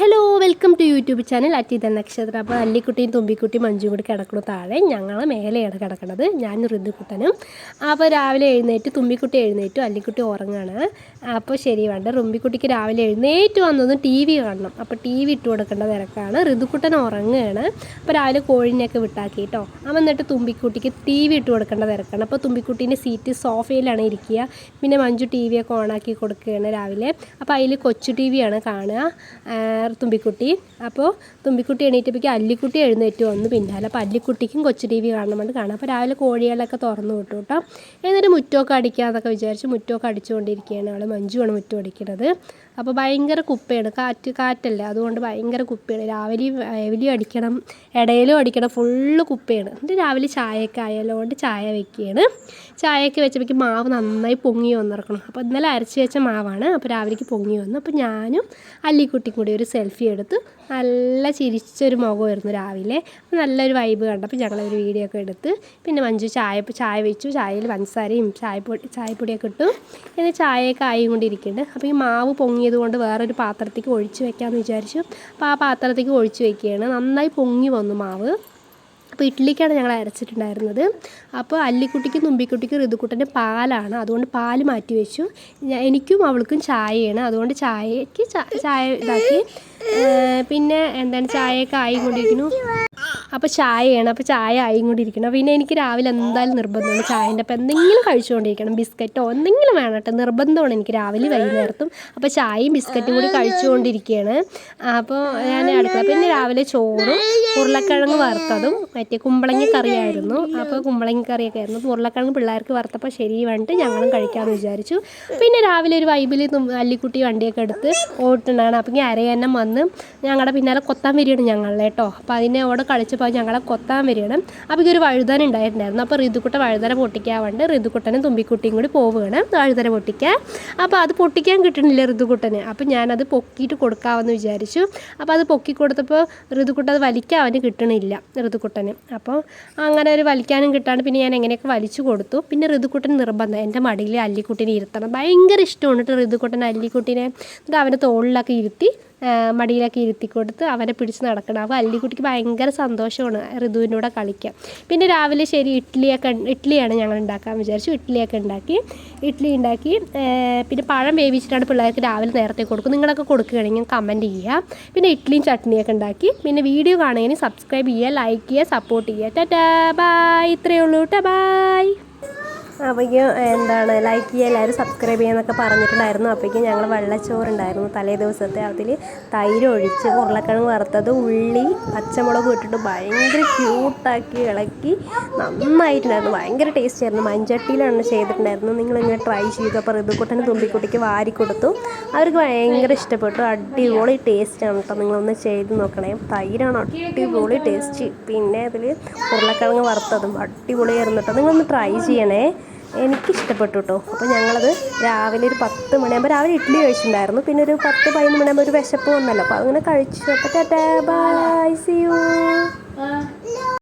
Hello welcome to YouTube channel അറ്റിത നക്ഷത്രം. അപ്പോൾ അല്ലിക്കുട്ടിയും തുമ്പിക്കുട്ടിയും മഞ്ജും കൂടി കിടക്കുന്നു താഴെ, ഞങ്ങൾ മേലെയാണ് കിടക്കുന്നത്, ഞാൻ ഋതുക്കുട്ടനും. അപ്പോൾ രാവിലെ എഴുന്നേറ്റ് തുമ്പിക്കുട്ടി എഴുന്നേറ്റു, അല്ലിക്കുട്ടി ഉറങ്ങാണ്. അപ്പോൾ ശരി വേണ്ട, റുമ്പിക്കുട്ടിക്ക് രാവിലെ എഴുന്നേറ്റ് വന്നതും ടി വി കാണണം. അപ്പോൾ ടി വി ഇട്ട് കൊടുക്കേണ്ട തിരക്കാണ്. ഋതുക്കുട്ടൻ ഉറങ്ങുകയാണ്. അപ്പോൾ രാവിലെ കോഴിനെയൊക്കെ വിട്ടാക്കി കേട്ടോ. അവൻ എന്നിട്ട് തുമ്പിക്കുട്ടിക്ക് ടി വി ഇട്ട് കൊടുക്കേണ്ട തിരക്കാണ്. അപ്പോൾ തുമ്പിക്കുട്ടീൻ്റെ സീറ്റ് സോഫയിലാണ് ഇരിക്കുക. പിന്നെ മഞ്ജു ടി വിയൊക്കെ ഓണാക്കി കൊടുക്കുകയാണ് രാവിലെ. അപ്പോൾ അതിൽ കൊച്ചു ടി വിയാണ് കാണുക തുമ്പിക്കുട്ടി. അപ്പോൾ തുമ്പിക്കുട്ടി എണീറ്റപ്പോഴേക്കും അല്ലിക്കുട്ടി എഴുന്നേറ്റ് വന്നു പിന്നാലെ. അപ്പോൾ അല്ലിക്കുട്ടിക്കും കൊച്ചു ടി വി കാണണമെന്ന് കാണാം. അപ്പോൾ രാവിലെ കോഴികളൊക്കെ തുറന്നു വിട്ടു കേട്ടോ. എന്നിട്ട് മുറ്റമൊക്കെ അടിക്കാമെന്നൊക്കെ വിചാരിച്ച് മുറ്റമൊക്കെ അടിച്ചുകൊണ്ടിരിക്കുകയാണ് അവൾ. മഞ്ജുവാണ് മുറ്റം അടിക്കുന്നത്. അപ്പോൾ ഭയങ്കര കുപ്പയാണ്, കാറ്റല്ലേ, അതുകൊണ്ട് ഭയങ്കര കുപ്പയാണ്. രാവിലെയും അടിക്കണം, ഇടയിലും അടിക്കണം, ഫുള്ള് കുപ്പയാണ്. എന്നിട്ട് രാവിലെ ചായയൊക്കെ ആയതുകൊണ്ട് ചായ വെക്കുകയാണ്. ചായയൊക്കെ വെച്ചപ്പോഴേക്കും മാവ് നന്നായി പൊങ്ങി വന്നിറക്കണം. അപ്പോൾ ഇന്നലെ അരച്ച് വെച്ച മാവാണ്. അപ്പോൾ രാവിലേക്ക് പൊങ്ങി വന്നു. അപ്പോൾ ഞാനും അല്ലിക്കുട്ടിയും കൂടി ഒരു സെൽഫി എടുത്ത് നല്ല ചിരിച്ചൊരു മുഖമായിരുന്നു രാവിലെ. നല്ലൊരു വൈബ് കണ്ടപ്പോൾ ഞങ്ങളൊരു വീഡിയോ ഒക്കെ എടുത്ത് പിന്നെ മഞ്ജു ചായ വെച്ചു. ചായയിൽ പഞ്ചസാരയും ചായപ്പൊടിയൊക്കെ ഇട്ടു. പിന്നെ ചായയൊക്കെ ആയിക്കൊണ്ടിരിക്കുന്നുണ്ട്. അപ്പോൾ ഈ മാവ് പൊങ്ങിയത് കൊണ്ട് വേറൊരു പാത്രത്തേക്ക് ഒഴിച്ച് വെക്കാമെന്ന് വിചാരിച്ചു. അപ്പോൾ ആ പാത്രത്തേക്ക് ഒഴിച്ച് വെക്കുകയാണ്. നന്നായി പൊങ്ങി വന്നു മാവ്. അപ്പോൾ ഇഡ്ഡലിക്കാണ് ഞങ്ങൾ അരച്ചിട്ടുണ്ടായിരുന്നത്. അപ്പോൾ അല്ലിക്കുട്ടിക്കും തുമ്പിക്കുട്ടിക്കും ഋതുക്കുട്ടൻ്റെ പാലാണ്, അതുകൊണ്ട് പാല് മാറ്റി വെച്ചു. എനിക്കും അവൾക്കും ചായയാണ്, അതുകൊണ്ട് ചായക്ക് ചായ ഇതാക്കി. പിന്നെ എന്താണ് ചായയൊക്കെ ആയിക്കൊണ്ടിരിക്കുന്നു. അപ്പോൾ ചായയാണ്, അപ്പോൾ ചായ ആയിക്കൊണ്ടിരിക്കണം. പിന്നെ എനിക്ക് രാവിലെ എന്തായാലും നിർബന്ധമാണ് ചായൻ്റെ അപ്പോൾ എന്തെങ്കിലും കഴിച്ചുകൊണ്ടിരിക്കണം, ബിസ്ക്കറ്റോ എന്തെങ്കിലും വേണം കേട്ടോ, നിർബന്ധമാണ് എനിക്ക് രാവിലെ വൈകുന്നേരത്തും. അപ്പോൾ ചായയും ബിസ്ക്കറ്റും കൂടി കഴിച്ചുകൊണ്ടിരിക്കുകയാണ്. അപ്പോൾ ഞാൻ അടുക്കള പിന്നെ രാവിലെ ചോറും ഉരുളക്കിഴങ്ങ് വറുത്തതും മറ്റേ കുമ്പളങ്ങ കറിയായിരുന്നു. അപ്പോൾ കുമ്പളങ്ങ കറിയൊക്കെ ആയിരുന്നു. ഉരുളക്കിഴങ്ങ് പിള്ളേർക്ക് വറുത്തപ്പോൾ ശരി വേണ്ടിട്ട് ഞങ്ങളും കഴിക്കാമെന്ന് വിചാരിച്ചു. പിന്നെ രാവിലെ ഒരു വൈബിൽ അല്ലിക്കുട്ടി വണ്ടിയൊക്കെ എടുത്ത് ഓട്ടുണ്ടാണ്. അപ്പോൾ അരയന്നം വന്ന് ഞങ്ങളുടെ പിന്നാലെ കൊത്താൻ വരികയാണ് ഞങ്ങളെ കേട്ടോ. അപ്പോൾ അതിനെ അവിടെ കളിച്ചപ്പോൾ ഞങ്ങളെ കൊത്താൻ വരികയാണ്. അപ്പോൾ ഒരു വഴുതന ഉണ്ടായിട്ടുണ്ടായിരുന്നു. അപ്പോൾ ഋതുക്കുട്ട വഴുതന പൊട്ടിക്കാൻ വേണ്ടി ഋതുക്കുട്ടനും തുമ്പിക്കുട്ടിയും കൂടി പോവുകയാണ് വഴുതന പൊട്ടിക്കാൻ. അപ്പോൾ അത് പൊട്ടിക്കാൻ കിട്ടണില്ല ഋതുക്കുട്ടന്. അപ്പോൾ ഞാനത് പൊക്കിയിട്ട് കൊടുക്കാമെന്ന് വിചാരിച്ചു. അപ്പോൾ അത് പൊക്കി കൊടുത്തപ്പോൾ ഋതുക്കുട്ട അത് വലിക്കാൻ അവന് കിട്ടണില്ല ഋതുക്കുട്ടന്. അപ്പോൾ അങ്ങനെ ഒരു വലിക്കാനും കിട്ടാണ്ട് പിന്നെ ഞാൻ എങ്ങനെയൊക്കെ വലിച്ചു കൊടുത്തു. പിന്നെ ഋതുക്കുട്ടൻ നിർബന്ധം എൻ്റെ മടിയിൽ അല്ലിക്കുട്ടിനെ ഇരുത്തണം. ഭയങ്കര ഇഷ്ടമാണ് കേട്ടോ ഋതുക്കുട്ടൻ അല്ലിക്കുട്ടിനെ. എന്നിട്ട് അവൻ്റെ തോളിലൊക്കെ ഇരുത്തി മടിയിലൊക്കെ ഇരുത്തി കൊടുത്ത് അവനെ പിടിച്ച് നടക്കണം. അപ്പോൾ അല്ലിക്കുട്ടിക്ക് ഭയങ്കര സന്തോഷമാണ് ഋതുവിൻ്റെ കൂടെ കളിക്കാൻ. പിന്നെ രാവിലെ ശരി ഇഡ്ഡലിയാണ് ഞങ്ങൾ ഉണ്ടാക്കാൻ വിചാരിച്ചു. ഇഡ്ഡലിയൊക്കെ ഉണ്ടാക്കി പിന്നെ പഴം വേവിച്ചിട്ടാണ് പിള്ളേർക്ക് രാവിലെ നേരത്തെ കൊടുക്കും. നിങ്ങളൊക്കെ കൊടുക്കുകയാണെങ്കിൽ കമൻറ്റ് ചെയ്യുക. പിന്നെ ഇഡ്ഡലിയും ചട്നിയൊക്കെ ഉണ്ടാക്കി. പിന്നെ വീഡിയോ കാണുകയാണെങ്കിൽ സബ്സ്ക്രൈബ് ചെയ്യുക, ലൈക്ക് ചെയ്യുക, സപ്പോർട്ട് ചെയ്യുക. ടാറ്റാ ബായ്, ഇത്രയേ ഉള്ളൂ കേട്ടോ, ബായ്. അപ്പോഴേക്കും എന്താണ് ലൈക്ക് ചെയ്യുക, എല്ലാവരും സബ്സ്ക്രൈബ് ചെയ്യുന്നൊക്കെ പറഞ്ഞിട്ടുണ്ടായിരുന്നു. അപ്പോഴേക്കും ഞങ്ങൾ വെള്ളച്ചോറുണ്ടായിരുന്നു തലേ ദിവസത്തെ. അതിൽ തൈര് ഒഴിച്ച് ഉരുളക്കിഴങ്ങ് വറുത്തത് ഉള്ളി പച്ചമുളക് ഇട്ടിട്ട് ഭയങ്കര ക്യൂട്ടാക്കി ഇളക്കി നന്നായിട്ടുണ്ടായിരുന്നു. ഭയങ്കര ടേസ്റ്റ് ആയിരുന്നു. മൺചട്ടിയിലാണ് ചെയ്തിട്ടുണ്ടായിരുന്നു. നിങ്ങളിങ്ങനെ ട്രൈ ചെയ്തു. അപ്പോൾ ഋതുക്കുട്ടനും തുമ്പിക്കുട്ടിക്ക് വാരി കൊടുത്തു. അവർക്ക് ഭയങ്കര ഇഷ്ടപ്പെട്ടു. അടിപൊളി ടേസ്റ്റാണ് കേട്ടോ, നിങ്ങളൊന്ന് ചെയ്ത് നോക്കണേ. തൈരാണ് അടിപൊളി ടേസ്റ്റ്. പിന്നെ അതിൽ ഉരുളക്കിഴങ്ങ് വറുത്തതും അടിപൊളിയായിരുന്നു കേട്ടോ, നിങ്ങളൊന്ന് ട്രൈ ചെയ്യണേ. എനിക്കിഷ്ടപ്പെട്ടു കേട്ടോ. അപ്പോൾ ഞങ്ങളത് രാവിലെ ഒരു 10 മണിയാകുമ്പോൾ രാവിലെ ഇഡ്ഡലി കഴിച്ചിട്ടുണ്ടായിരുന്നു. പിന്നെ ഒരു 10-11 മണിയാകുമ്പോൾ ഒരു വിശപ്പ് വന്നല്ലോ, അപ്പോൾ അങ്ങനെ കഴിച്ചു. അപ്പോൾ ടാറ്റാ ബൈ, സീ യു.